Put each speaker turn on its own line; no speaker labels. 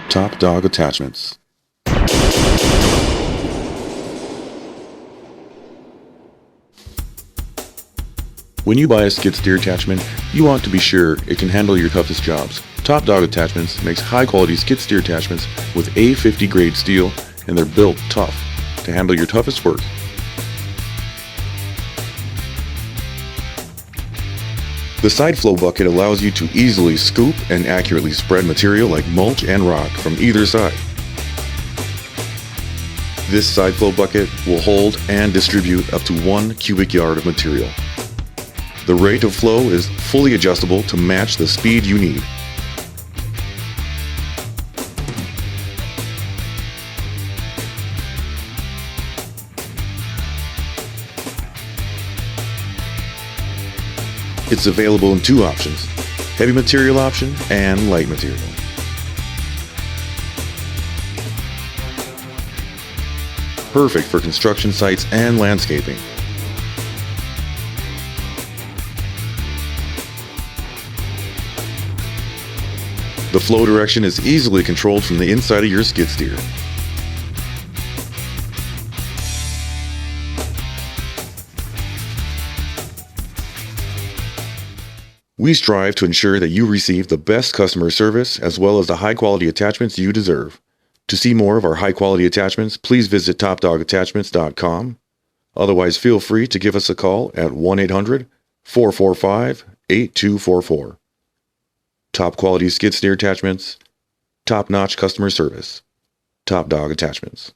Top Dog Attachments. When you buy a skid steer attachment, you want to be sure it can handle your toughest jobs. Top Dog Attachments makes high-quality skid steer attachments with A50 grade steel, and they're built tough to handle your toughest work. The side flow bucket allows you to easily scoop and accurately spread material like mulch and rock from either side. This side flow bucket will hold and distribute up to 1 cubic yard of material. The rate of flow is fully adjustable to match the speed you need. It's available in 2 options, heavy material option and light material. Perfect for construction sites and landscaping. The flow direction is easily controlled from the inside of your skid steer. We strive to ensure that you receive the best customer service as well as the high-quality attachments you deserve. To see more of our high-quality attachments, please visit topdogattachments.com. Otherwise, feel free to give us a call at 1-800-445-8244. Top-quality skid steer attachments, top-notch customer service. Top Dog Attachments.